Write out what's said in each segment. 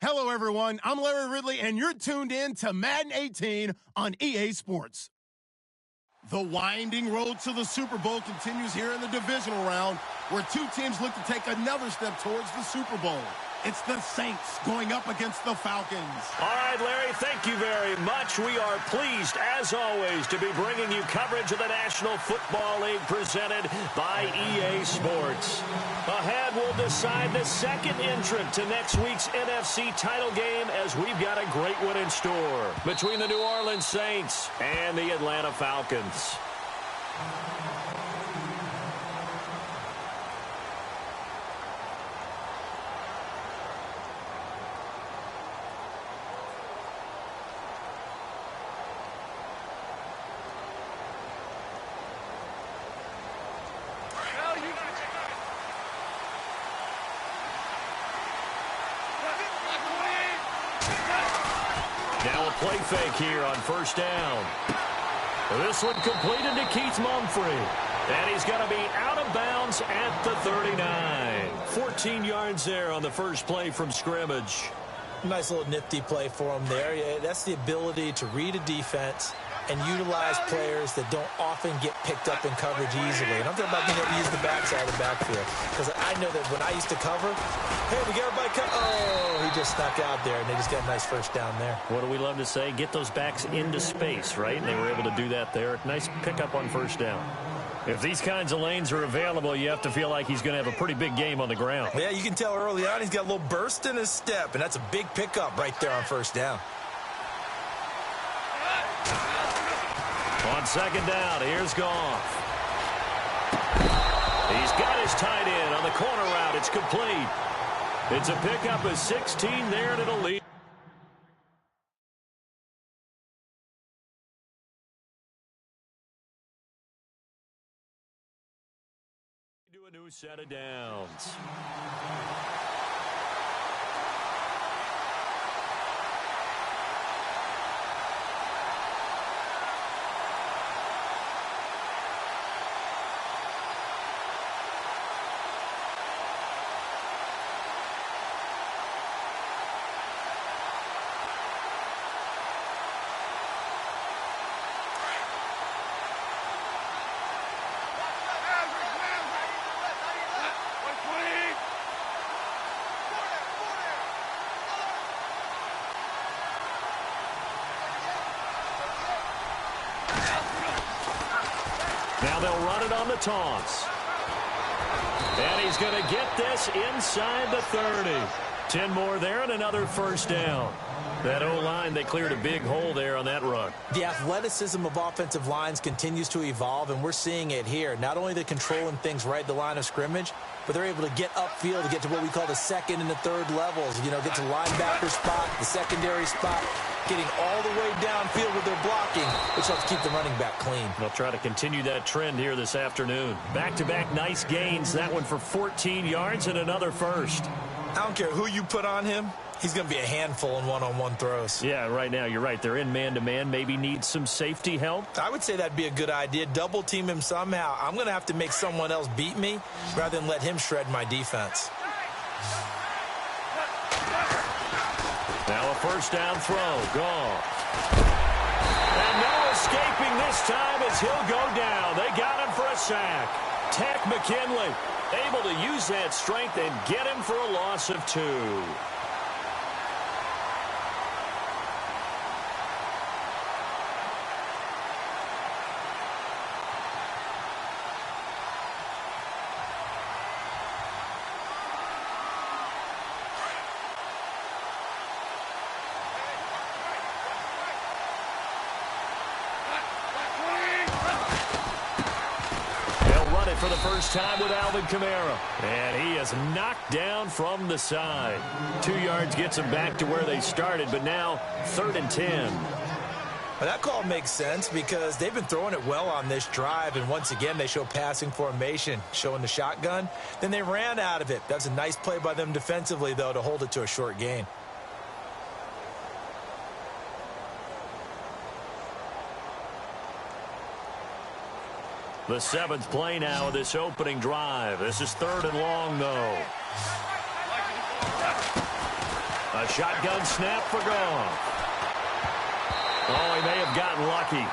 Hello, everyone. I'm Larry Ridley, and you're tuned in to Madden 18 on EA Sports. The winding road to the Super Bowl continues here in the divisional round, where two teams look to take another step towards the Super Bowl. It's the Saints going up against the Falcons. All right, Larry, thank you very much. We are pleased, as always, to be bringing you coverage of the National Football League presented by EA Sports. Ahead, we'll decide the second entrant to next week's NFC title game, as we've got a great one in store between the New Orleans Saints and the Atlanta Falcons. Now a play fake here on first down. This one completed to Keith Mumphrey. And he's going to be out of bounds at the 39. 14 yards there on the first play from scrimmage. Nice little nifty play for him there. Yeah, that's the ability to read a defense and utilize players that don't often get picked up in coverage easily. And I'm talking about being able to use the backside of the backfield. Because I know that when I used to cover, hey, we got everybody cut. Oh, he just snuck out there, and they just got a nice first down there. What do we love to say? Get those backs into space, right? And they were able to do that there. Nice pickup on first down. If these kinds of lanes are available, you have to feel like he's going to have a pretty big game on the ground. Yeah, you can tell early on he's got a little burst in his step, and that's a big pickup right there on first down. On second down, here's Goff. He's got his tight end on the corner route. It's complete. It's a pickup of 16 there, and it'll lead to a new set of downs. Now they'll run it on the toss. And he's going to get this inside the 30. 10 more there and another first down. That O-line, they cleared a big hole there on that run. The athleticism of offensive lines continues to evolve, and we're seeing it here. Not only are they controlling things right at the line of scrimmage, but they're able to get upfield to get to what we call the second and the third levels. You know, get to linebacker spot, the secondary spot, getting all the way downfield with their blocking, which helps keep the running back clean. They'll try to continue that trend here this afternoon. Back-to-back nice gains. That one for 14 yards and another first. I don't care who you put on him. He's going to be a handful in one-on-one throws. Yeah, right now, you're right. They're in man-to-man. Maybe need some safety help. I would say that'd be a good idea. Double team him somehow. I'm going to have to make someone else beat me rather than let him shred my defense. Now a first down throw. Gone. And no escaping this time as he'll go down. They got him for a sack. Tech McKinley able to use that strength and get him for a loss of 2. For the first time with Alvin Kamara. And he is knocked down from the side. 2 yards gets them back to where they started, but now 3rd and 10. Well, that call makes sense because they've been throwing it well on this drive, and once again they show passing formation, showing the shotgun. Then they ran out of it. That's a nice play by them defensively, though, to hold it to a short gain. The 7th play now of this opening drive. This is 3rd and long, though. A shotgun snap for Goff. Oh, he may have gotten lucky.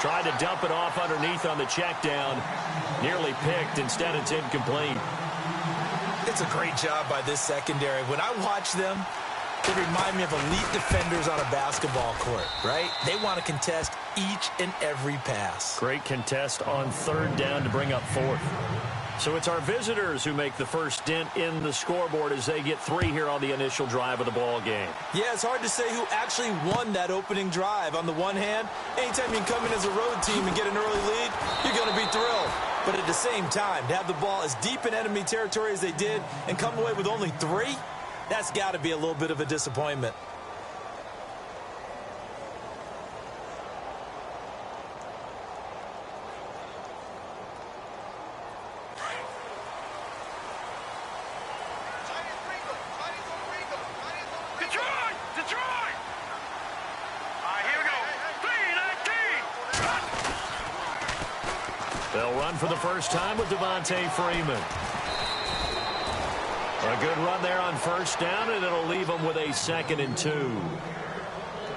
Tried to dump it off underneath on the check down. Nearly picked. Instead, it's incomplete. It's a great job by this secondary. When I watch them, they remind me of elite defenders on a basketball court, right? They want to contest each and every pass. Great contest on third down to bring up fourth. So it's our visitors who make the first dent in the scoreboard as they get 3 here on the initial drive of the ball game. Yeah, it's hard to say who actually won that opening drive. On the one hand, anytime you can come in as a road team and get an early lead, you're going to be thrilled. But at the same time, to have the ball as deep in enemy territory as they did and come away with only 3, that's got to be a little bit of a disappointment. They'll run for the first time with Devontae Freeman. A good run there on first down, and it'll leave them with a 2nd and 2.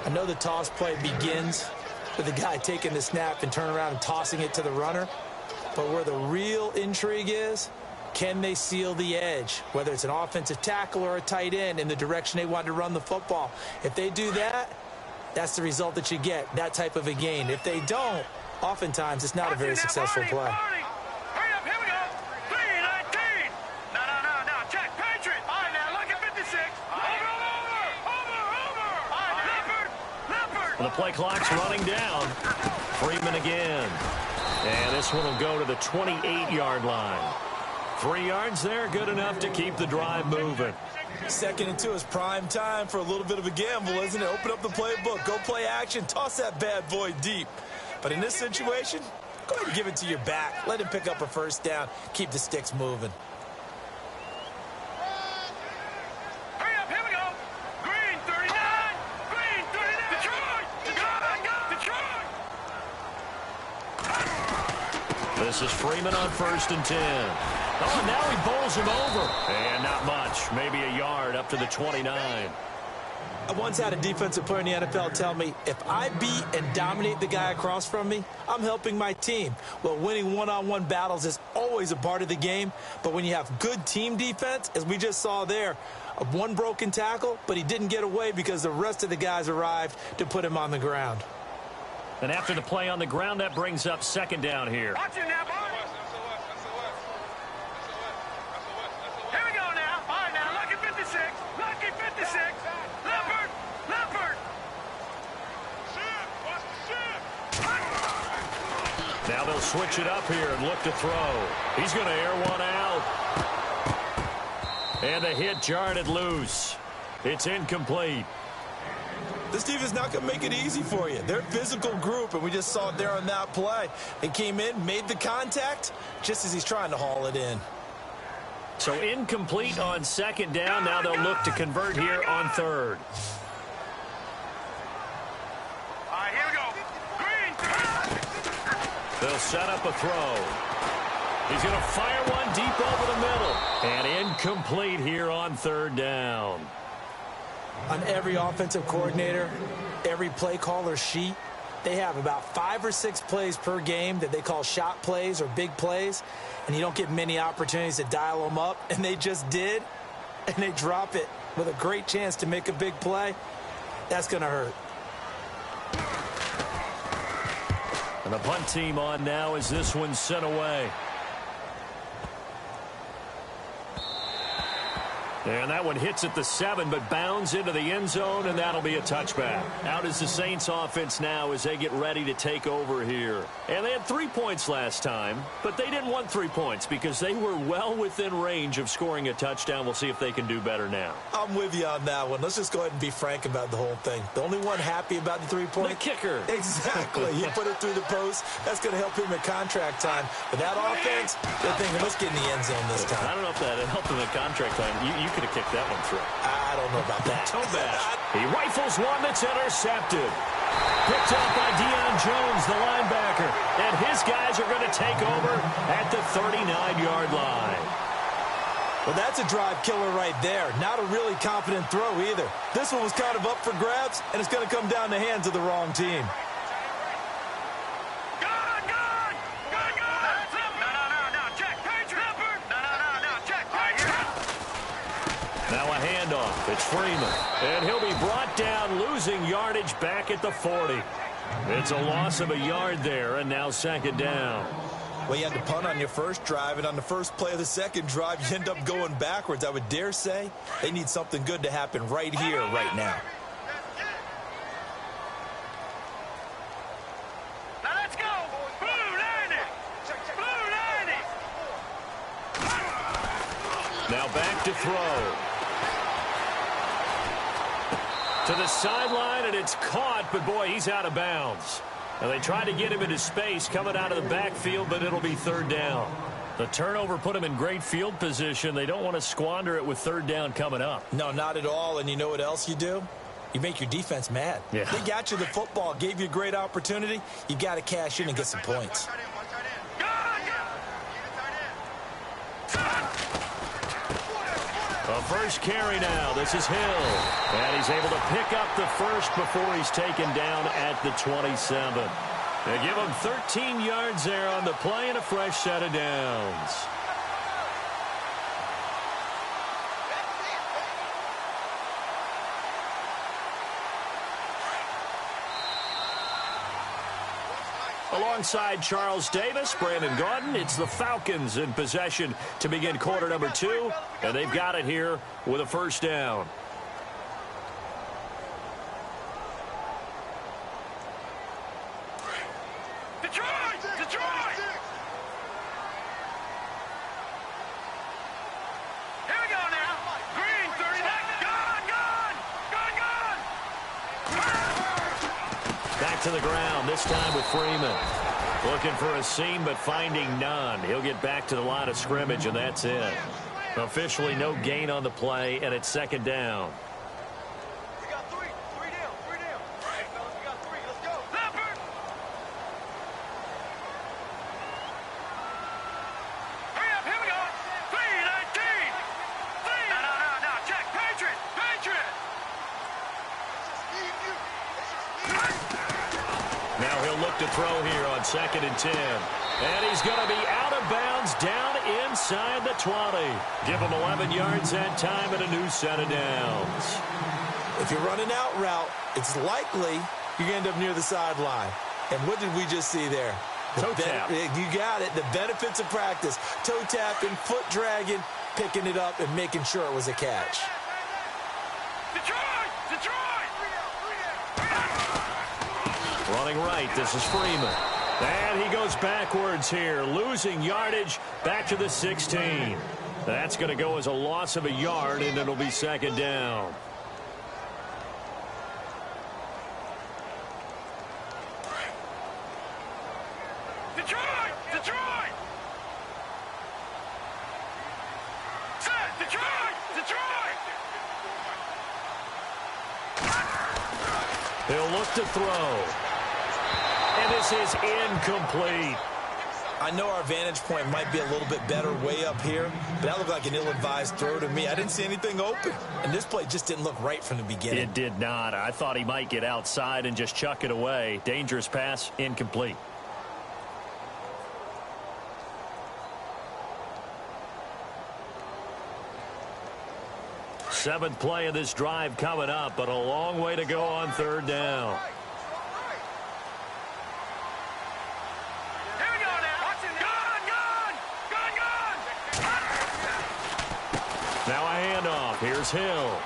I know the toss play begins with the guy taking the snap and turning around and tossing it to the runner. But where the real intrigue is, can they seal the edge? Whether it's an offensive tackle or a tight end in the direction they want to run the football. If they do that, that's the result that you get, that type of a gain. If they don't, oftentimes it's not a very successful play. Hurry up, here we go. 3-19. No, check, Patriot. All right, now, look at 56. Over. The play clock's running down. Freeman again. And this one will go to the 28-yard line. 3 yards there, good enough to keep the drive moving. 2nd and 2 is prime time for a little bit of a gamble, isn't it? Open up the playbook, go play action, toss that bad boy deep. But in this situation, go ahead and give it to your back. Let him pick up a first down. Keep the sticks moving. Hurry up, here we go. Green 39. Green 39. Detroit. This is Freeman on 1st and 10. Oh, and now he bowls him over. And not much. Maybe a yard up to the 29. I once had a defensive player in the NFL tell me, if I beat and dominate the guy across from me, I'm helping my team. Well, winning one-on-one battles is always a part of the game, but when you have good team defense, as we just saw there, one broken tackle, but he didn't get away because the rest of the guys arrived to put him on the ground. And after the play on the ground, that brings up 2nd down here. Watch it now, boy. Here we go now. All right, now, lucky 56. Lucky 56. Leopard. Now they'll switch it up here and look to throw. He's going to air one out. And the hit jarred it loose. It's incomplete. This team is not going to make it easy for you. They're a physical group, and we just saw it there on that play. They came in, made the contact, just as he's trying to haul it in. So incomplete on 2nd down. Now they'll look to convert here on 3rd. All right, here we go. Green. They'll set up a throw. He's going to fire one deep over the middle. And incomplete here on 3rd down. On every offensive coordinator, every play caller sheet, they have about 5 or 6 plays per game that they call shot plays or big plays, and you don't get many opportunities to dial them up, and they just did, and they drop it with a great chance to make a big play. That's going to hurt. And the punt team on now as this one's sent away. And that one hits at the 7, but bounds into the end zone, and that'll be a touchback. Out is the Saints offense now as they get ready to take over here. And they had 3 points last time, but they didn't want 3 points because they were well within range of scoring a touchdown. We'll see if they can do better now. I'm with you on that one. Let's just go ahead and be frank about the whole thing. The only one happy about the 3-point? The kicker. Exactly. He put it through the post. That's going to help him at contract time. But that offense, they're thinking, let's get in the end zone this time. I don't know if that helped him at contract time. You could have kicked that one through. I don't know about that. So bad. He rifles one that's intercepted. Picked up by Deion Jones, the linebacker. And his guys are going to take over at the 39-yard line. Well, that's a drive killer right there. Not a really confident throw either. This one was kind of up for grabs, and it's going to come down the hands of the wrong team. Now a handoff. It's Freeman. And he'll be brought down, losing yardage back at the 40. It's a loss of a yard there, and now second down. Well, you had to punt on your first drive, and on the first play of the second drive, you end up going backwards. I would dare say they need something good to happen right here, right now. Now let's go. Blue 90. Blue 90. Now back to throw. To the sideline, and it's caught, but boy, he's out of bounds. Now they tried to get him into space coming out of the backfield, but it'll be third down. The turnover put him in great field position. They don't want to squander it with third down coming up. No, not at all, and you know what else you do? You make your defense mad. Yeah. They got you the football, gave you a great opportunity. You got to cash in and get some points. A first carry now. This is Hill. And he's able to pick up the first before he's taken down at the 27. They give him 13 yards there on the play and a fresh set of downs. Alongside Charles Davis, Brandon Gaudin, it's the Falcons in possession to begin quarter number 2, and they've got it here with a first down. Detroit! Detroit! Here we go now. Green 30. Gone! Back to the ground, this time with Freeman. Looking for a seam, but finding none. He'll get back to the line of scrimmage, and that's it. Officially no gain on the play, and it's second down. We got three. Three down. Three down. All right, fellas, we got three. Let's go. Leopard! Hurry up. Here we go. 3-19. No. Check. Patriot. Now he'll look to throw here on 2nd and 10. And he's going to be out of bounds down inside the 20. Give him 11 yards that time and a new set of downs. If you're running out route, it's likely you're going to end up near the sideline. And what did we just see there? Toe tap. You got it. The benefits of practice. Toe tapping, foot dragging, picking it up, and making sure it was a catch. Detroit! Running right, this is Freeman. And he goes backwards here, losing yardage back to the 16. That's going to go as a loss of a yard, and it'll be second down. Detroit! Set! Detroit! He'll look to throw. And this is incomplete. I know our vantage point might be a little bit better way up here, but that looked like an ill-advised throw to me. I didn't see anything open, and this play just didn't look right from the beginning. It did not. I thought he might get outside and just chuck it away. Dangerous pass, incomplete. Seventh play of this drive coming up, but a long way to go on third down. Here we go now. Gone! Now a handoff. Here's Hill.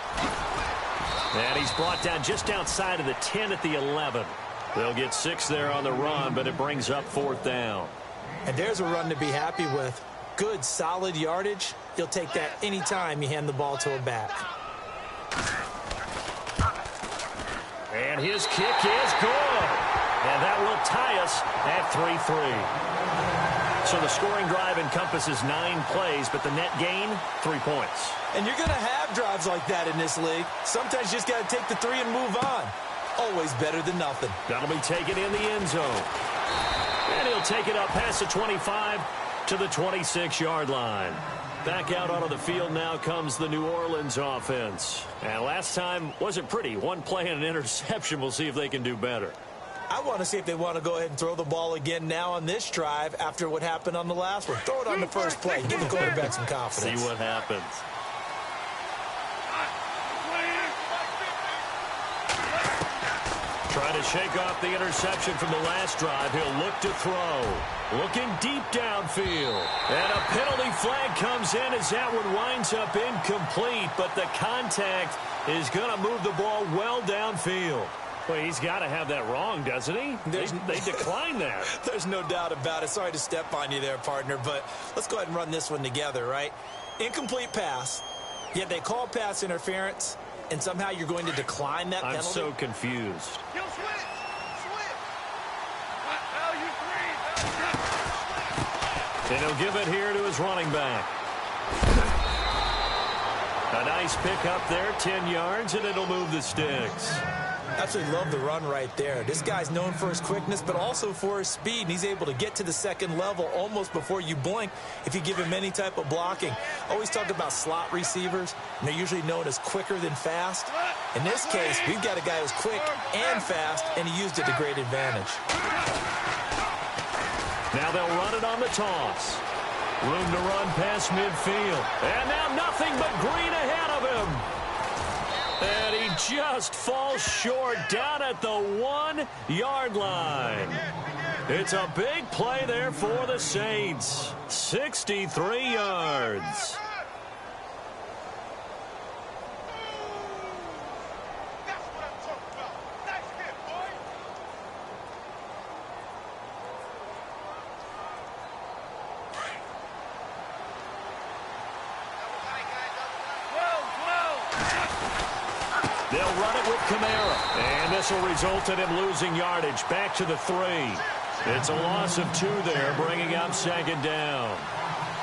And he's brought down just outside of the 10 at the 11. They'll get 6 there on the run, but it brings up fourth down. And there's a run to be happy with. Good, solid yardage. You'll take that anytime you hand the ball to a back. And his kick is good. And that will tie us at 3-3. So the scoring drive encompasses 9 plays, but the net gain, 3 points. And you're going to have drives like that in this league. Sometimes you just got to take the 3 and move on. Always better than nothing. That'll be taken in the end zone. And he'll take it up past the 25 to the 26-yard line. Back out onto the field now comes the New Orleans offense. And last time wasn't pretty. One play and an interception. We'll see if they can do better. I want to see if they want to go ahead and throw the ball again now on this drive after what happened on the last one. Throw it on the first play. Give the quarterback some confidence. See what happens. Trying to shake off the interception from the last drive. He'll look to throw. Looking deep downfield. And a penalty flag comes in as that one winds up incomplete. But the contact is going to move the ball well downfield. Well, he's got to have that wrong, doesn't he? They decline that. There's no doubt about it. Sorry to step on you there, partner, but let's go ahead and run this one together, right? Incomplete pass, yet they call pass interference, and somehow you're going to decline that penalty? I'm so confused. And he'll give it here to his running back. A nice pick up there, 10 yards, and it'll move the sticks. Absolutely love the run right there. This guy's known for his quickness, but also for his speed, and he's able to get to the second level almost before you blink if you give him any type of blocking. Always talk about slot receivers, and they're usually known as quicker than fast. In this case, we've got a guy who's quick and fast, and he used it to great advantage. Now they'll run it on the toss. Room to run past midfield. And now nothing but green ahead of him. And he just falls short down at the 1-yard line. It's a big play there for the Saints. 63 yards. They'll run it with Kamara. And this will result in him losing yardage back to the 3. It's a loss of 2 there, bringing up second down.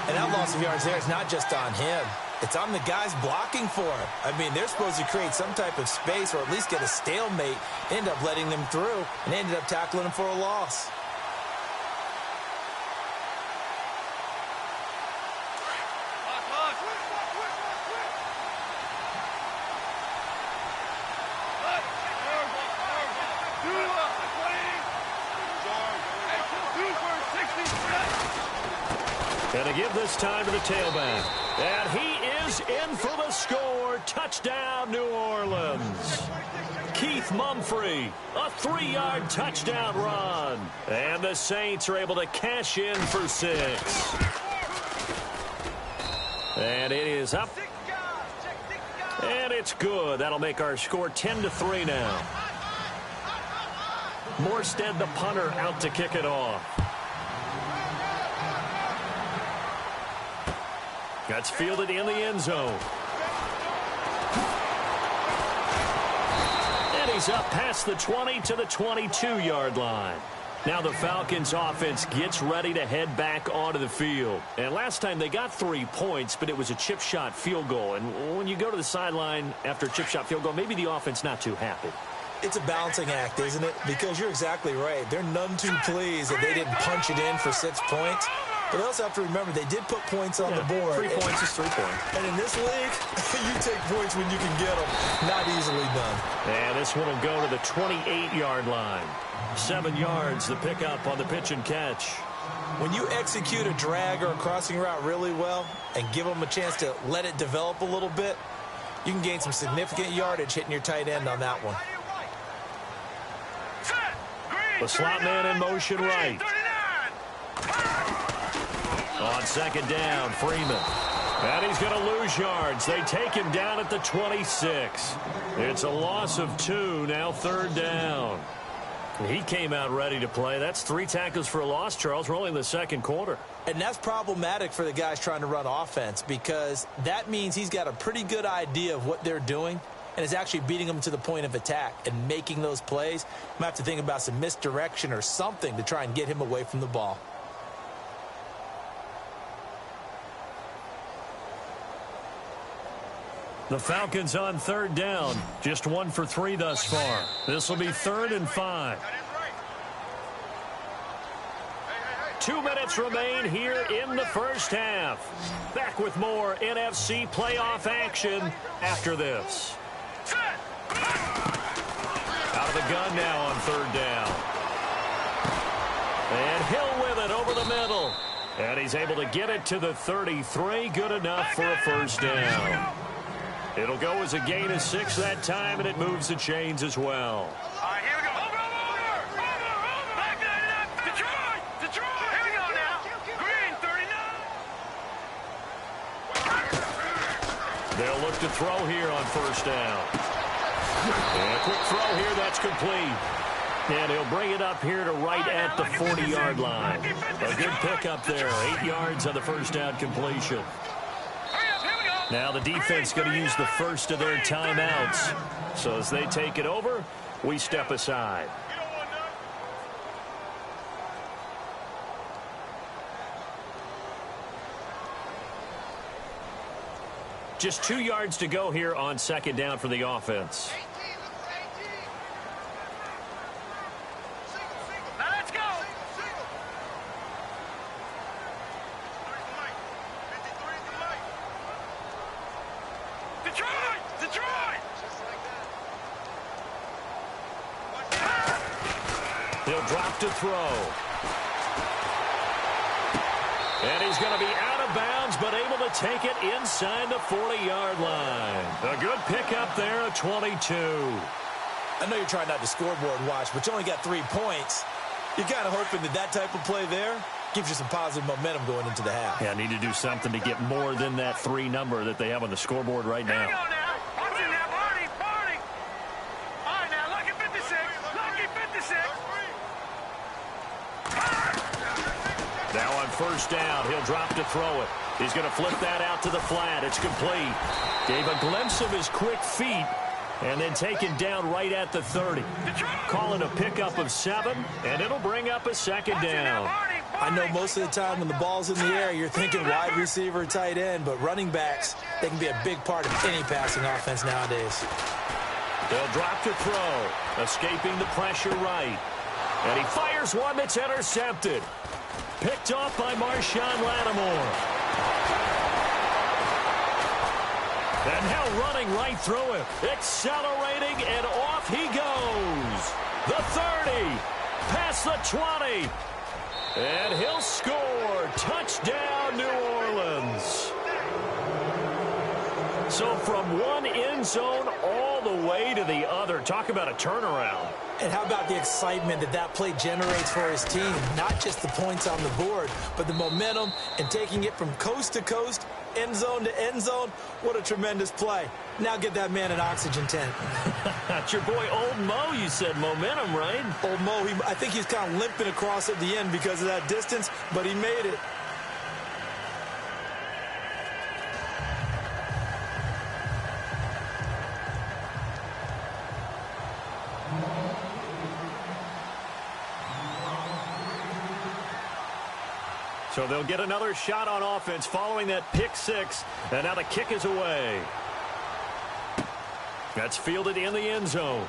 And that loss of yards there is not just on him. It's on the guys blocking for him. I mean, they're supposed to create some type of space or at least get a stalemate. They end up letting them through and ended up tackling him for a loss. And to give this time to the tailback. And he is in for the score. Touchdown, New Orleans. Keith Mumphrey, a 3-yard touchdown run. And the Saints are able to cash in for 6. And it is up. And it's good. That'll make our score 10-3 now. Morstead, the punter, out to kick it off. That's fielded in the end zone. And he's up past the 20 to the 22-yard line. Now the Falcons offense gets ready to head back onto the field. And last time they got 3 points, but it was a chip shot field goal. And when you go to the sideline after a chip shot field goal, maybe the offense not too happy. It's a balancing act, isn't it? Because you're exactly right. They're none too pleased that they didn't punch it in for 6 points. But they also have to remember they did put points on the board. 3 points is 3 points. And in this league, you take points when you can get them. Not easily done. And this one will go to the 28-yard line. 7 yards, the pickup on the pitch and catch. When you execute a drag or a crossing route really well and give them a chance to let it develop a little bit, you can gain some significant yardage hitting your tight end on that one. The slot man in motion right. On second down, Freeman. And he's going to lose yards. They take him down at the 26. It's a loss of 2, now third down. He came out ready to play. That's 3 tackles for a loss, Charles. We're only in the second quarter. And that's problematic for the guys trying to run offense because that means he's got a pretty good idea of what they're doing and is actually beating them to the point of attack and making those plays. I'm going to have to think about some misdirection or something to try and get him away from the ball. The Falcons on third down. Just 1 for 3 thus far. This will be 3rd and 5. 2 minutes. minutes remain here in the first half. Back with more NFC playoff action after this. Out of the gun now on third down. And Hill with it over the middle. And he's able to get it to the 33. Good enough for a first down. It'll go as a gain of 6 that time, and it moves the chains as well. All right, here we go. Over. Back that up. Detroit. Here we go now. Green, 39. They'll look to throw here on first down. And a quick throw here, that's complete. And he'll bring it up here to right at the 40-yard line. A good pickup there, 8 yards on the first down completion. Now the defense going to use the first of their timeouts. So as they take it over, we step aside. Just 2 yards to go here on second down for the offense. Now let's go. Detroit. He'll drop to throw. And he's going to be out of bounds, but able to take it inside the 40-yard line. A good pickup there at 22. I know you're trying not to scoreboard watch, but you only got 3 points. You're kind of hoping that type of play there gives you some positive momentum going into the half. Yeah, need to do something to get more than that 3 number that they have on the scoreboard right now. Hang on now. What's in there, Barney? All right, now, lucky 56. Now on first down, he'll drop to throw it. He's going to flip that out to the flat. It's complete. Gave a glimpse of his quick feet, and then taken down right at the 30. Calling a pickup of 7, and it'll bring up a second down. I know most of the time when the ball's in the air, you're thinking wide receiver, tight end, but running backs, they can be a big part of any passing offense nowadays. They'll drop to throw, escaping the pressure right. And he fires one that's intercepted. Picked off by Marshawn Lattimore. And now running right through him. Accelerating, and off he goes. The 30. Past the 20. And he'll score. Touchdown, New Orleans. So from one end zone all the way to the other. Talk about a turnaround. And how about the excitement that play generates for his team? Not just the points on the board, but the momentum and taking it from coast to coast, end zone to end zone. What a tremendous play. Now get that man an oxygen tent. That's your boy Old Mo, you said. Momentum, right? Old Mo, I think he's kind of limping across at the end because of that distance, but he made it. So they'll get another shot on offense following that pick 6. And now the kick is away. That's fielded in the end zone.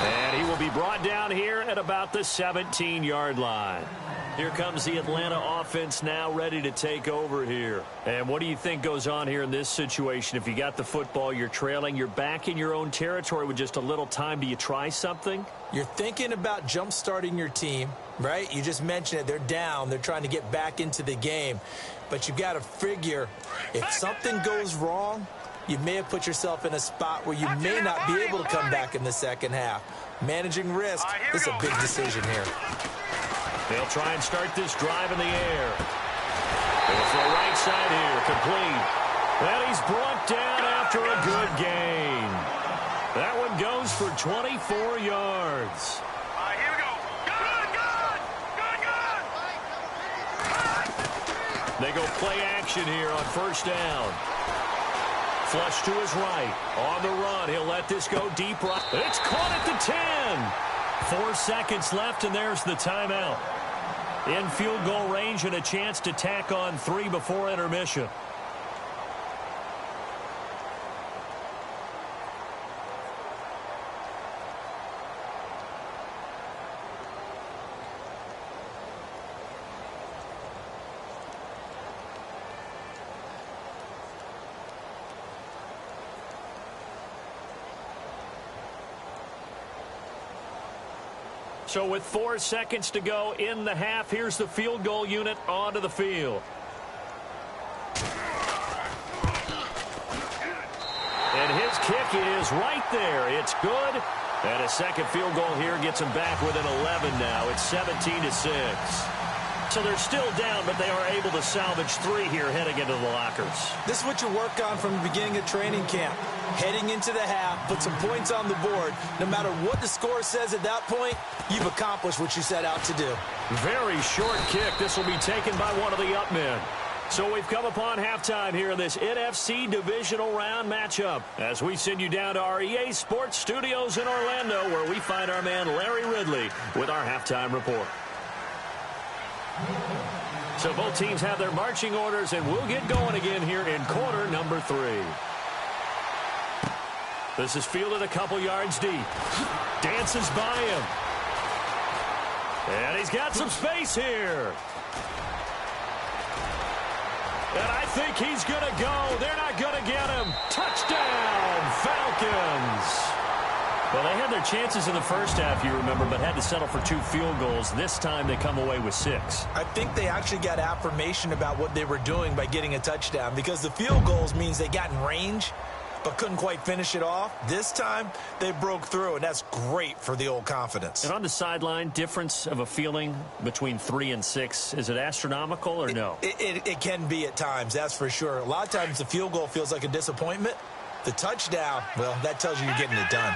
And he will be brought down here at about the 17-yard line. Here comes the Atlanta offense now ready to take over here. And what do you think goes on here in this situation? If you got the football, you're trailing, you're back in your own territory with just a little time. Do you try something? You're thinking about jump-starting your team, right? You just mentioned it. They're down. They're trying to get back into the game. But you've got to figure if something goes wrong, you may have put yourself in a spot where you may not be able to come back in the second half. Managing risk, this is a big decision here. They'll try and start this drive in the air. They'll throw right side here, complete. And he's brought down after a good gain. That one goes for 24 yards. All right, here we go. Good. They go play action here on first down. Flush to his right. On the run, he'll let this go deep right. It's caught at the 10. 4 seconds left, and there's the timeout. In field goal range and a chance to tack on 3 before intermission. So with 4 seconds to go in the half, here's the field goal unit onto the field. And his kick is right there. It's good. And a second field goal here gets them back within 11 now. It's 17-6. So they're still down, but they are able to salvage 3 here heading into the lockers. This is what you work on from the beginning of training camp. Heading into the half, put some points on the board. No matter what the score says at that point, you've accomplished what you set out to do. Very short kick. This will be taken by one of the up men. So we've come upon halftime here in this NFC divisional round matchup as we send you down to our EA Sports studios in Orlando where we find our man Larry Ridley with our halftime report. So both teams have their marching orders, and we'll get going again here in quarter number 3. This is fielded a couple yards deep. Dances by him. And he's got some space here. And I think he's going to go. They're not going to get him. Touchdown, Falcons. Well, they had their chances in the first half, you remember, but had to settle for 2 field goals. This time they come away with 6. I think they actually got affirmation about what they were doing by getting a touchdown because the field goals means they got in range but couldn't quite finish it off. This time they broke through, and that's great for the old confidence. And on the sideline, difference of a feeling between 3 and 6, is it astronomical or no? It can be at times, that's for sure. A lot of times the field goal feels like a disappointment. The touchdown, well, that tells you you're getting it done.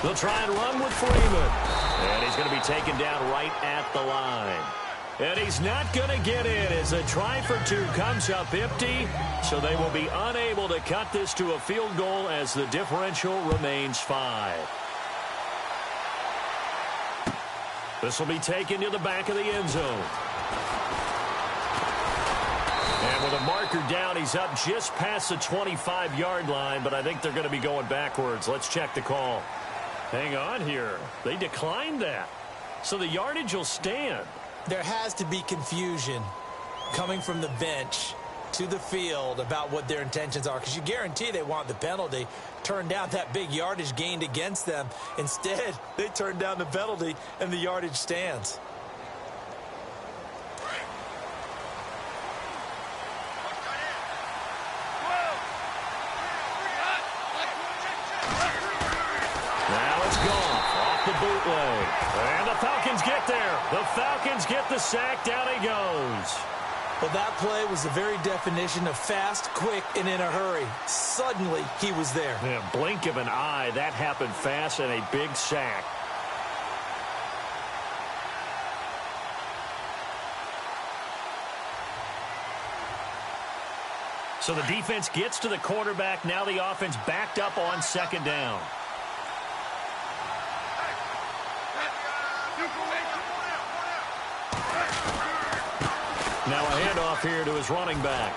They'll try and run with Freeman. And he's going to be taken down right at the line. And he's not going to get in as a try for 2 comes up empty. So they will be unable to cut this to a field goal as the differential remains 5. This will be taken to the back of the end zone. And with a marker down, he's up just past the 25-yard line, but I think they're going to be going backwards. Let's check the call. Hang on here. They declined that. So the yardage will stand. There has to be confusion coming from the bench to the field about what their intentions are because you guarantee they want the penalty. Turn down that big yardage gained against them. Instead, they turn down the penalty and the yardage stands. Bootleg. And the Falcons get there. The Falcons get the sack. Down he goes. Well, that play was the very definition of fast, quick, and in a hurry. Suddenly, he was there. Yeah, blink of an eye. That happened fast and a big sack. So the defense gets to the quarterback. Now the offense backed up on 2nd down. Now a handoff here to his running back.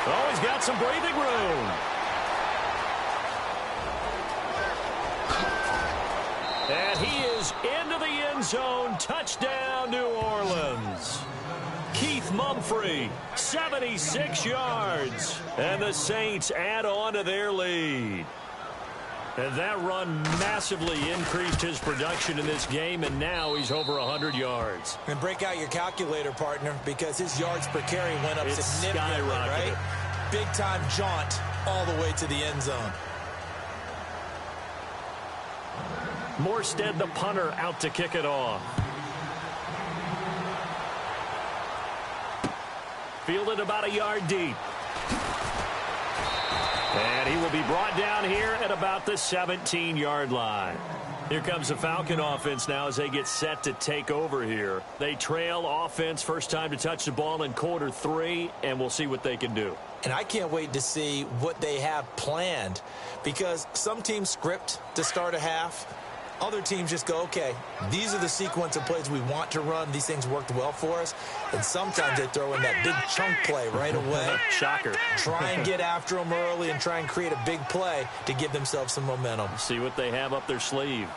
Oh, he's got some breathing room. And he is into the end zone. Touchdown, New Orleans. Keith Mumphrey, 76 yards. And the Saints add on to their lead. And that run massively increased his production in this game, and now he's over 100 yards. And break out your calculator, partner, because his yards per carry went up significantly, right? Big-time jaunt all the way to the end zone. Morstead, the punter, out to kick it off. Fielded about a yard deep. And he will be brought down here at about the 17-yard line. Here comes the Falcon offense now as they get set to take over here. They trail offense, first time to touch the ball in quarter 3, and we'll see what they can do. And I can't wait to see what they have planned because some teams script to start a half. Other teams just go, okay, these are the sequence of plays we want to run. These things worked well for us. And sometimes they throw in that big chunk play right away. Shocker. Try and get after them early and try and create a big play to give themselves some momentum. See what they have up their sleeve.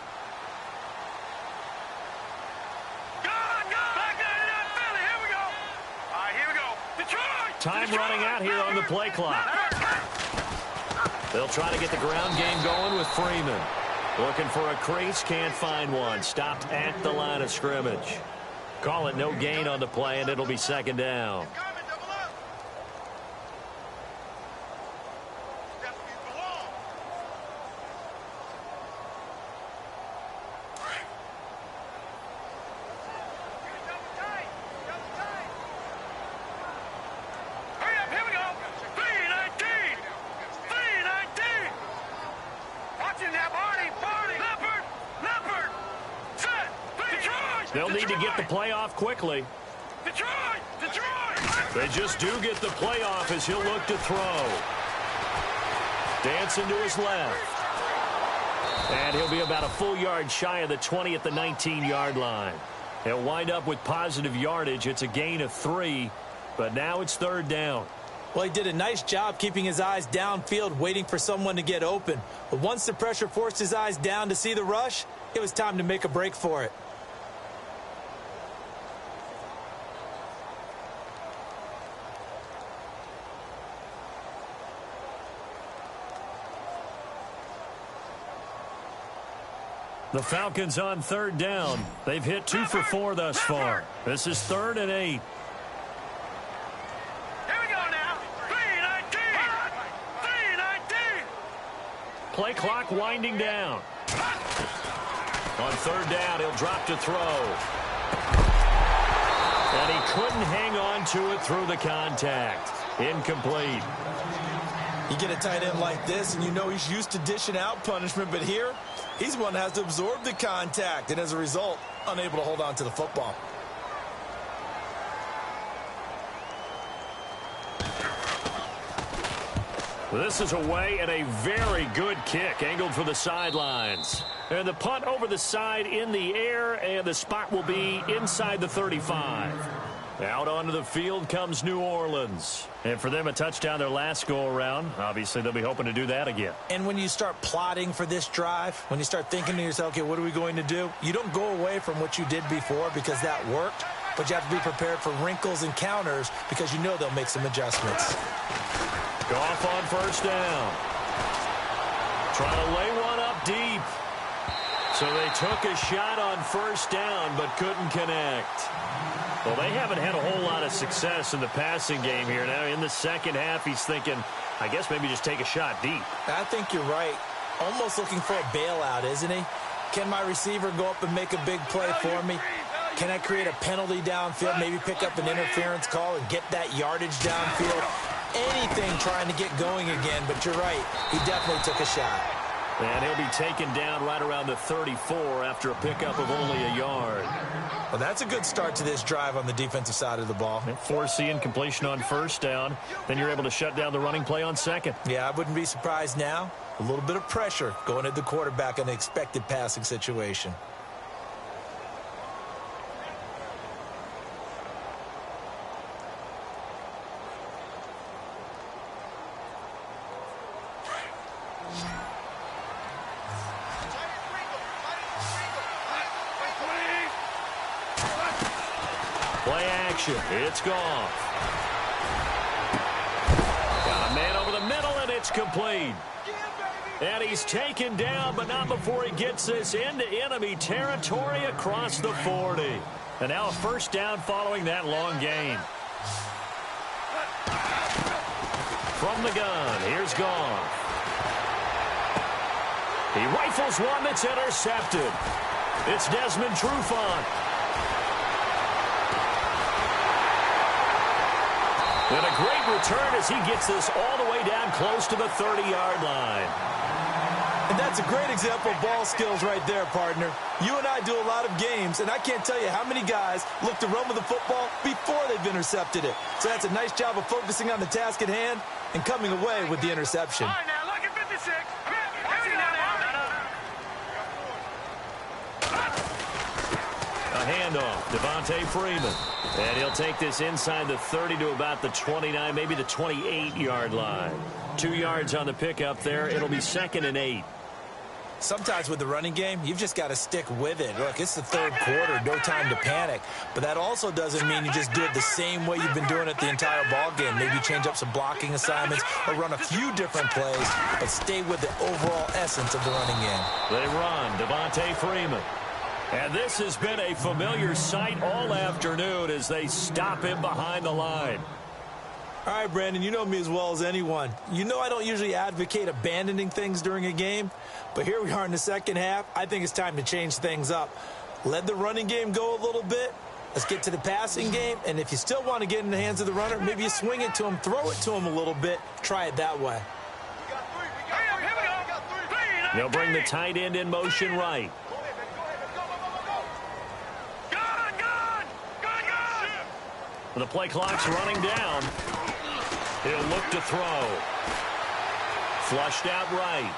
Time running out here on the play clock. They'll try to get the ground game going with Freeman. Looking for a crease, can't find one. Stopped at the line of scrimmage. Call it no gain on the play, and it'll be second down. They'll need to get the play off quickly. They just do get the play off as he'll look to throw. Dancing to his left. And he'll be about a full yard shy of the 20 at the 19-yard line. He'll wind up with positive yardage. It's a gain of 3, but now it's third down. Well, he did a nice job keeping his eyes downfield, waiting for someone to get open. But once the pressure forced his eyes down to see the rush, it was time to make a break for it. The Falcons on third down. They've hit 2 for 4 thus far. This is 3rd and 8. Here we go now. 3-19. 3-19. Play clock winding down. On third down, he'll drop to throw. And he couldn't hang on to it through the contact. Incomplete. You get a tight end like this, and you know he's used to dishing out punishment, but here, he's one that has to absorb the contact, and as a result, unable to hold on to the football. This is away and a very good kick, angled for the sidelines. And the punt over the side in the air, and the spot will be inside the 35. Out onto the field comes New Orleans. And for them, a touchdown their last go-around. Obviously, they'll be hoping to do that again. And when you start plotting for this drive, when you start thinking to yourself, okay, what are we going to do? You don't go away from what you did before because that worked, but you have to be prepared for wrinkles and counters because you know they'll make some adjustments. Goff on first down. Trying to lay one up deep. So they took a shot on first down but couldn't connect. Well, they haven't had a whole lot of success in the passing game here. Now, in the second half, he's thinking, I guess maybe just take a shot deep. I think you're right. Almost looking for a bailout, isn't he? Can my receiver go up and make a big play for me? Can I create a penalty downfield, maybe pick up an interference call and get that yardage downfield? Anything trying to get going again, but you're right. He definitely took a shot. And he'll be taken down right around the 34 after a pickup of only a yard. Well, that's a good start to this drive on the defensive side of the ball. Forcing completion on first down. Then you're able to shut down the running play on second. Yeah, I wouldn't be surprised now. A little bit of pressure going at the quarterback in an expected passing situation. Play action. It's Goff. Got a man over the middle, and it's complete. And he's taken down, but not before he gets this into enemy territory across the 40. And now a first down following that long gain. From the gun, here's Goff. He rifles one that's intercepted. It's Desmond Trufant. And a great return as he gets this all the way down close to the 30-yard line. And that's a great example of ball skills right there, partner. You and I do a lot of games, and I can't tell you how many guys look to run with the football before they've intercepted it. So that's a nice job of focusing on the task at hand and coming away with the interception. All right, now, look at 56. A handoff, Devontae Freeman. And he'll take this inside the 30 to about the 29, maybe the 28-yard line. 2 yards on the pickup there. It'll be 2nd and 8. Sometimes with the running game, you've just got to stick with it. Look, it's the third quarter, no time to panic. But that also doesn't mean you just do it the same way you've been doing it the entire ball game. Maybe change up some blocking assignments or run a few different plays, but stay with the overall essence of the running game. They run, Devontae Freeman. And this has been a familiar sight all afternoon as they stop him behind the line. All right, Brandon, you know me as well as anyone. You know I don't usually advocate abandoning things during a game, but here we are in the second half. I think it's time to change things up. Let the running game go a little bit. Let's get to the passing game, and if you still want to get in the hands of the runner, maybe you swing it to him, throw it to him a little bit, try it that way. They'll bring the tight end in motion right. The play clock's running down. He'll look to throw. Flushed out right.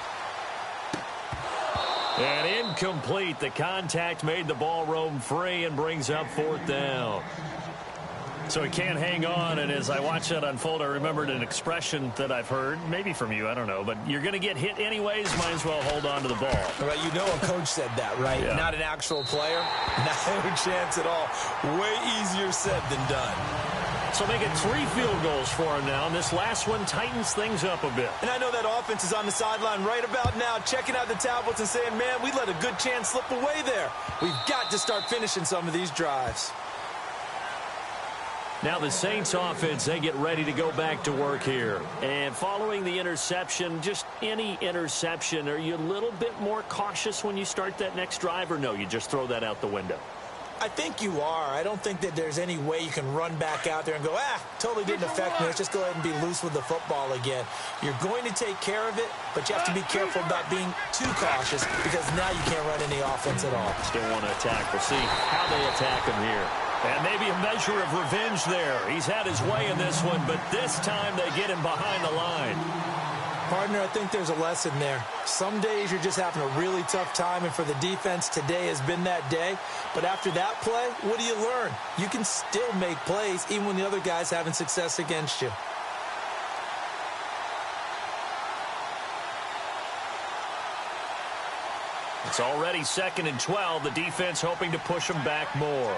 And incomplete. The contact made the ball roam free and brings up fourth down. So he can't hang on, and as I watch that unfold, I remembered an expression that I've heard, maybe from you, I don't know, but you're going to get hit anyways, might as well hold on to the ball. Right, you know a coach said that, right? Yeah. Not an actual player. No chance at all. Way easier said than done. So make it 3 field goals for him now, and this last one tightens things up a bit. And I know that offense is on the sideline right about now, checking out the tablets and saying, man, we let a good chance slip away there. We've got to start finishing some of these drives. Now the Saints offense, they get ready to go back to work here. And following the interception, just any interception, are you a little bit more cautious when you start that next drive, or no, you just throw that out the window? I think you are. I don't think that there's any way you can run back out there and go, totally didn't affect me. Let's just go ahead and be loose with the football again. You're going to take care of it, but you have to be careful about being too cautious because now you can't run any offense at all. Still want to attack. We'll see how they attack him here. And maybe a measure of revenge there. He's had his way in this one, but this time they get him behind the line. Partner, I think there's a lesson there. Some days you're just having a really tough time, and for the defense, today has been that day. But after that play, what do you learn? You can still make plays even when the other guy's having success against you. It's already 2nd and 12. The defense hoping to push him back more.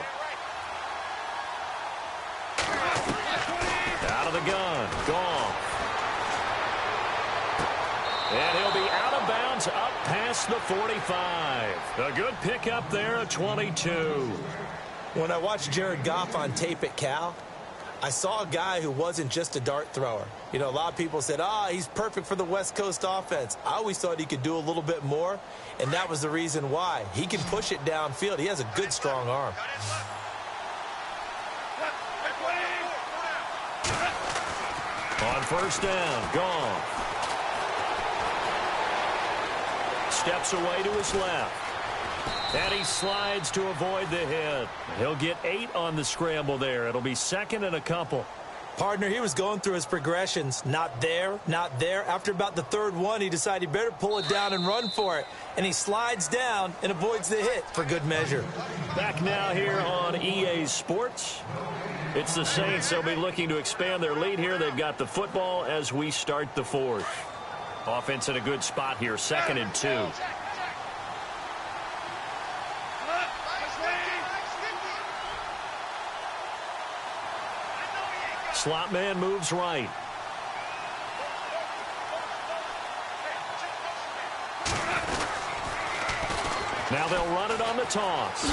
Out of the gun. Gone. And he'll be out of bounds up past the 45. A good pickup there at 22. When I watched Jared Goff on tape at Cal, I saw a guy who wasn't just a dart thrower. You know, a lot of people said, he's perfect for the West Coast offense. I always thought he could do a little bit more, and that was the reason why. He can push it downfield. He has a good, strong arm. On first down, gone. Steps away to his left. And he slides to avoid the hit. He'll get 8 on the scramble there. It'll be 2nd and a couple. Partner, he was going through his progressions. Not there, not there. After about the 3rd one, he decided he better pull it down and run for it. And he slides down and avoids the hit for good measure. Back now here on EA Sports. It's the Saints. They'll be looking to expand their lead here. They've got the football as we start the 4th. Offense in a good spot here, 2nd and 2. Slot man moves right. Now they'll run it on the toss.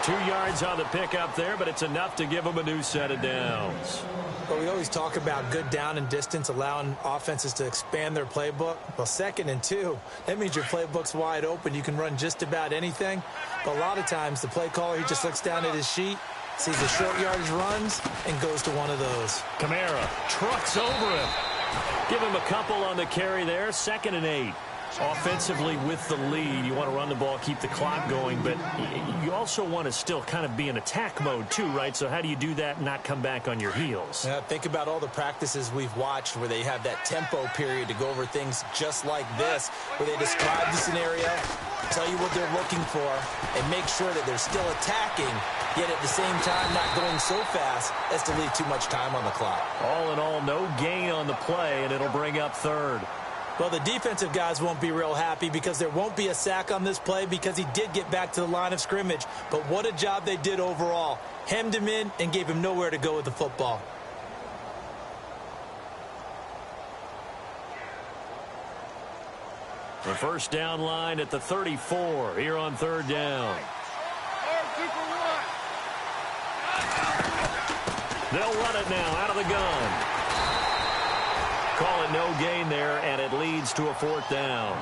2 yards on the pickup there, but it's enough to give them a new set of downs. Well, we always talk about good down and distance, allowing offenses to expand their playbook. Well, 2nd and 2, that means your playbook's wide open. You can run just about anything. But a lot of times, the play caller, he just looks down at his sheet, sees the short yardage runs, and goes to one of those. Kamara trucks over him. Give him a couple on the carry there, 2nd and 8. Offensively with the lead, you want to run the ball, keep the clock going, but you also want to still kind of be in attack mode too, right? So how do you do that and not come back on your heels? Yeah, think about all the practices we've watched where they have that tempo period to go over things just like this, where they describe the scenario, tell you what they're looking for, and make sure that they're still attacking, yet at the same time not going so fast as to leave too much time on the clock. All in all, no gain on the play, and it'll bring up 3rd. Well, the defensive guys won't be real happy because there won't be a sack on this play because he did get back to the line of scrimmage. But what a job they did overall. Hemmed him in and gave him nowhere to go with the football. The first down line at the 34 here on third down. They'll run it now out of the gun. Call it no gain there, and it leads to a fourth down.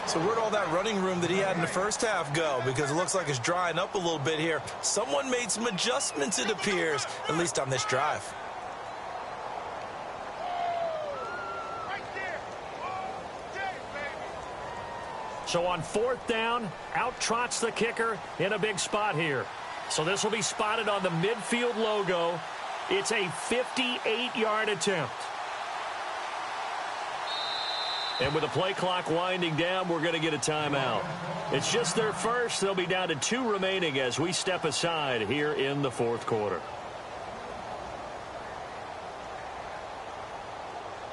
So where'd all that running room that he had in the first half go? Because it looks like it's drying up a little bit here. Someone made some adjustments, it appears, at least on this drive. So on fourth down, out trots the kicker in a big spot here. So this will be spotted on the midfield logo. It's a 58-yard attempt. And with the play clock winding down, we're going to get a timeout. It's just their first. They'll be down to 2 remaining as we step aside here in the fourth quarter.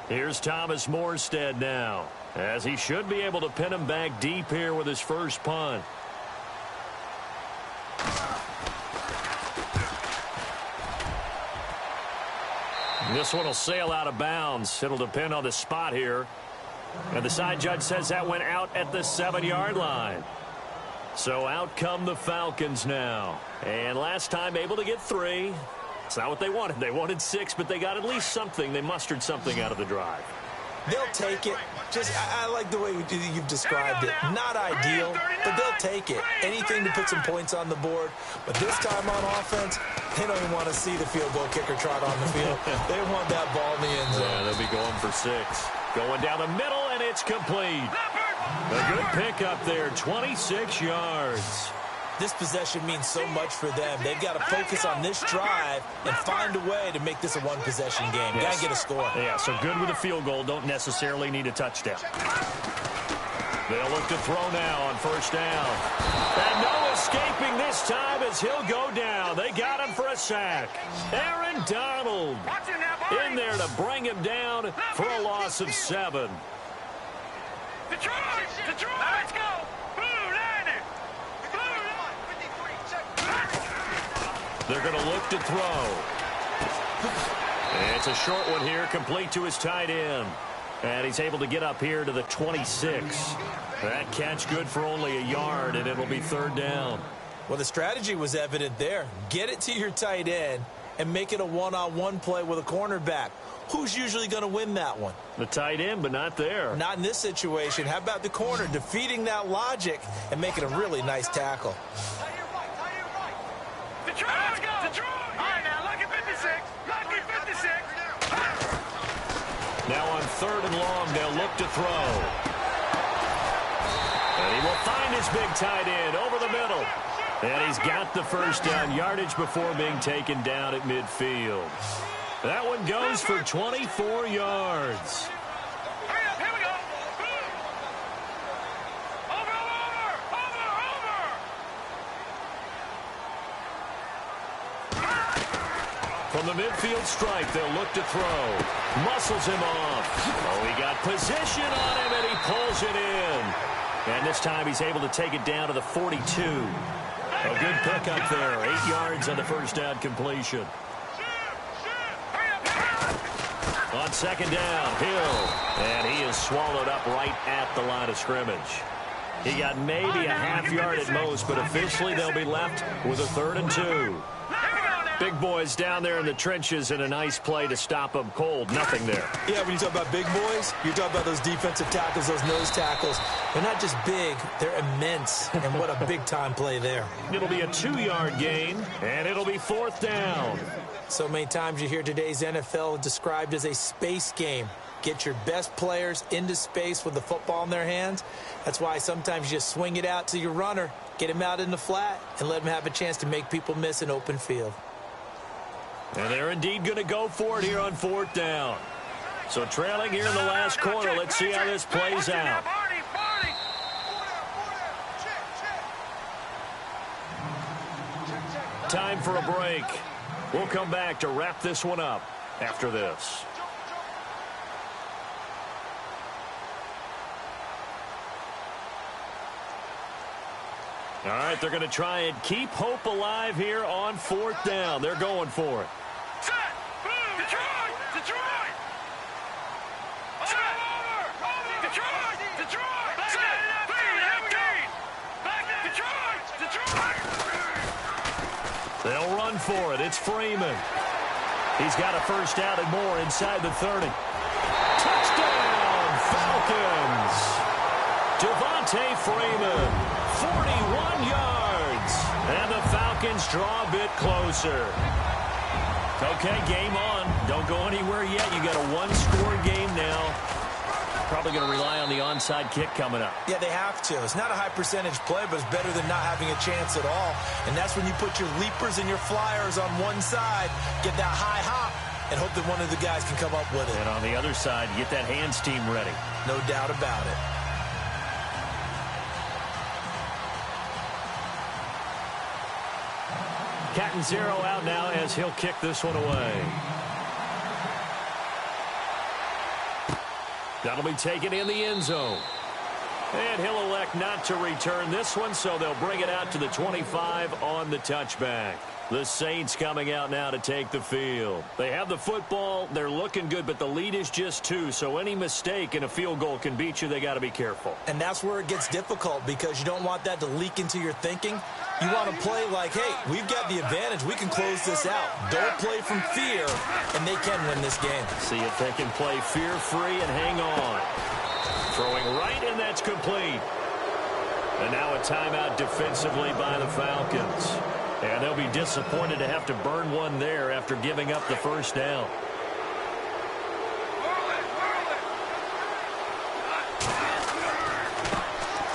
Here's Thomas Morstead now, as he should be able to pin him back deep here with his first punt. This one will sail out of bounds. It'll depend on the spot here. And the side judge says that went out at the 7-yard line. So out come the Falcons now. And last time able to get 3. It's not what they wanted. They wanted 6, but they got at least something. They mustered something out of the drive. They'll take it. Just, I like the way you've described it. Not ideal, but they'll take it. Anything to put some points on the board. But this time on offense, they don't even want to see the field goal kicker trot on the field. They want that ball in the end zone. Yeah, they'll be going for 6. Going down the middle, and it's complete. A good pickup there, 26 yards. This possession means so much for them. They've got to focus on this drive and find a way to make this a one-possession game. Yes. Got to get a score. Yeah, so good with a field goal. Don't necessarily need a touchdown. They'll look to throw now on first down. And no escaping this time as he'll go down. They got him for a sack. Aaron Donald in there to bring him down for a loss of 7. Detroit! Let's go! They're going to look to throw. And it's a short one here, complete to his tight end. And he's able to get up here to the 26. That catch good for only a yard, and it'll be third down. Well, the strategy was evident there. Get it to your tight end and make it a one-on-one play with a cornerback. Who's usually going to win that one? The tight end, but not there. Not in this situation. How about the corner defeating that logic and making a really nice tackle? Detroit! Let's go! Detroit! All right, now, lucky 56. Lucky 56. Now on third and long, they'll look to throw. And he will find his big tight end over the middle. And he's got the first down yardage before being taken down at midfield. That one goes for 24 yards. Hurry up, here we go. Over. From the midfield stripe, they'll look to throw. Muscles him off. Oh, he got position on him, and he pulls it in. And this time he's able to take it down to the 42. A good pickup there. 8 yards on the first down completion. On second down, Hill. And he is swallowed up right at the line of scrimmage. He got maybe a half yard at most, but officially they'll be left with a 3rd and 2. Big boys down there in the trenches, and a nice play to stop them cold. Nothing there. Yeah, when you talk about big boys, you're talking about those defensive tackles, those nose tackles. They're not just big, they're immense. And what a big-time play there. It'll be a 2-yard gain, and it'll be 4th down. So many times you hear today's NFL described as a space game. Get your best players into space with the football in their hands. That's why sometimes you just swing it out to your runner, get him out in the flat, and let him have a chance to make people miss an open field. And they're indeed going to go for it here on 4th down. So trailing here in the last quarter. Let's see how this plays out. Time for a break. We'll come back to wrap this one up after this. All right, they're going to try and keep hope alive here on 4th down. They're going for it. Set. Boom. Detroit. Detroit. Set. Over. Detroit. Detroit. Back set. Back Detroit. Detroit. They'll run for it. It's Freeman. He's got a first down and more inside the 30. Touchdown, Falcons. Devontae Freeman, 41 yards. And the Falcons draw a bit closer. Okay, game on. Don't go anywhere yet. You got a one-score game now. Probably going to rely on the onside kick coming up. Yeah, they have to. It's not a high-percentage play, but it's better than not having a chance at all. And that's when you put your leapers and your flyers on one side, get that high hop, and hope that one of the guys can come up with it. And on the other side, get that hands team ready. No doubt about it. Catanzaro out now as he'll kick this one away. That'll be taken in the end zone. And he'll elect not to return this one, so they'll bring it out to the 25 on the touchback. The Saints coming out now to take the field. They have the football. They're looking good, but the lead is just 2, so any mistake in a field goal can beat you. They got to be careful. And that's where it gets difficult because you don't want that to leak into your thinking. You want to play like, hey, we've got the advantage. We can close this out. Don't play from fear, and they can win this game. See if they can play fear-free and hang on. Throwing right, and that's complete. And now a timeout defensively by the Falcons. And they'll be disappointed to have to burn one there after giving up the first down.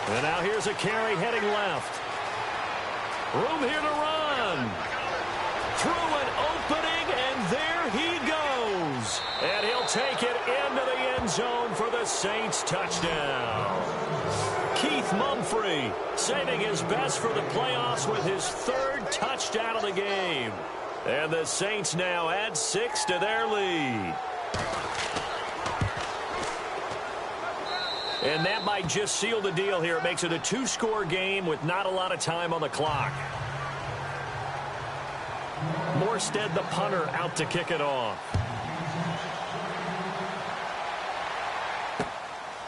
And now here's a carry heading left. Room here to run. Through an opening, and there he goes. And he'll take it into the end zone for the Saints touchdown. Keith Mumphrey saving his best for the playoffs with his 3rd touchdown of the game. And the Saints now add 6 to their lead. And that might just seal the deal here. It makes it a 2-score game with not a lot of time on the clock. Morstead, the punter, out to kick it off.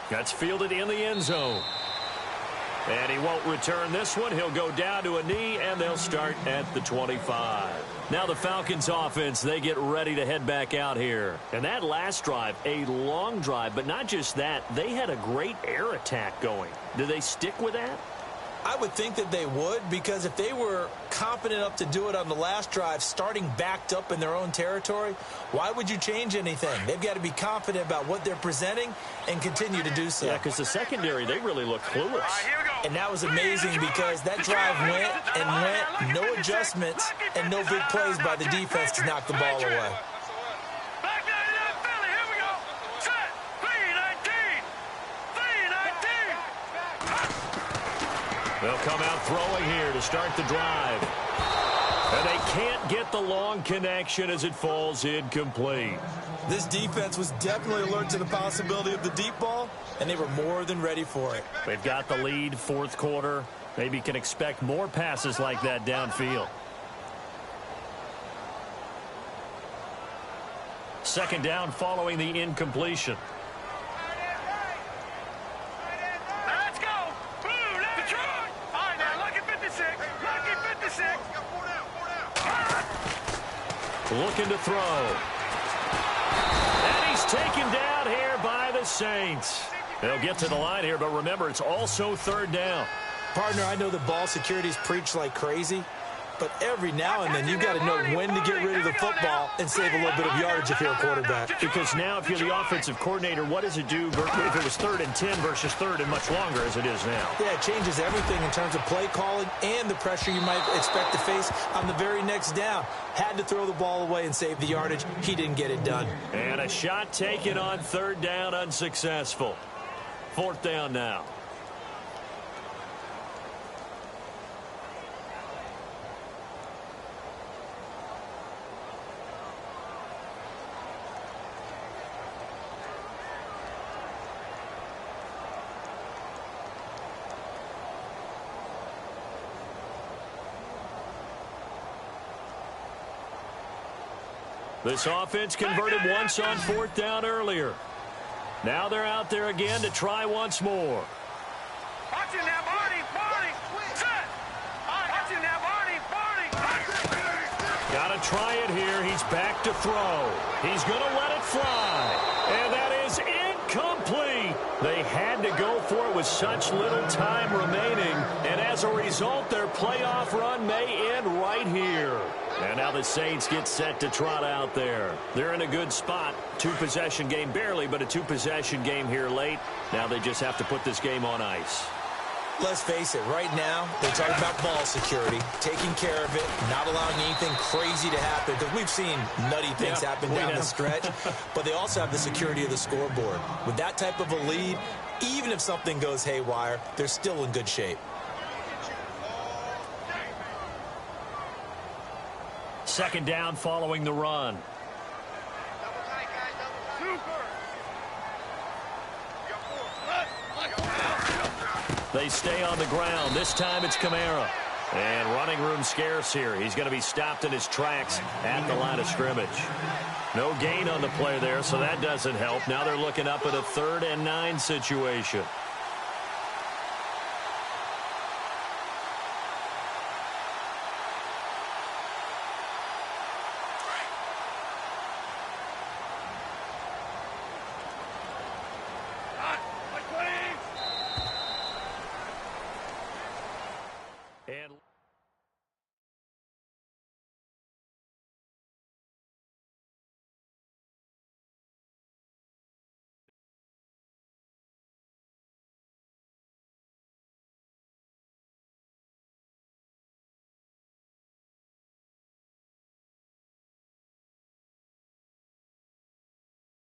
That's fielded in the end zone. And he won't return this one. He'll go down to a knee, and they'll start at the 25. Now the Falcons offense, they get ready to head back out here. And that last drive, a long drive, but not just that. They had a great air attack going. Do they stick with that? I would think that they would, because if they were confident enough to do it on the last drive, starting backed up in their own territory, why would you change anything? They've got to be confident about what they're presenting and continue to do so. Yeah, because the secondary, they really look clueless. And that was amazing because that drive went and went, no adjustments, and no big plays by the defense to knock the ball away. They'll come out throwing here to start the drive. And they can't get the long connection as it falls incomplete. This defense was definitely alert to the possibility of the deep ball, and they were more than ready for it. They've got the lead, 4th quarter. Maybe can expect more passes like that downfield. 2nd down following the incompletion. Looking to throw. And he's taken down here by the Saints. They'll get to the line here, but remember, it's also 3rd down. Partner, I know the ball security's preached like crazy, but every now and then you've got to know when to get rid of the football and save a little bit of yardage if you're a quarterback. Because now if you're the offensive coordinator, what does it do if it was 3rd and 10 versus 3rd and much longer as it is now? Yeah, it changes everything in terms of play calling and the pressure you might expect to face on the very next down. Had to throw the ball away and save the yardage. He didn't get it done. And a shot taken on 3rd down, unsuccessful. 4th down now. This offense converted once on 4th down earlier. Now they're out there again to try once more. Watch it now, Barney. Set. Watch it now, Barney. Got to try it here. He's back to throw. He's going to let it fly. And that is incomplete. They had to go for it with such little time remaining. And as a result, their playoff run may end right here. And now the Saints get set to trot out there. They're in a good spot. 2-possession game barely, but a 2-possession game here late. Now they just have to put this game on ice. Let's face it, right now, they're talking about ball security, taking care of it, not allowing anything crazy to happen, because we've seen nutty things happen down the stretch, but they also have the security of the scoreboard. With that type of a lead, even if something goes haywire, they're still in good shape. Second down following the run. They stay on the ground. This time it's Kamara. And running room scarce here. He's going to be stopped in his tracks at the line of scrimmage. No gain on the play there, so that doesn't help. Now they're looking up at a 3rd and 9 situation.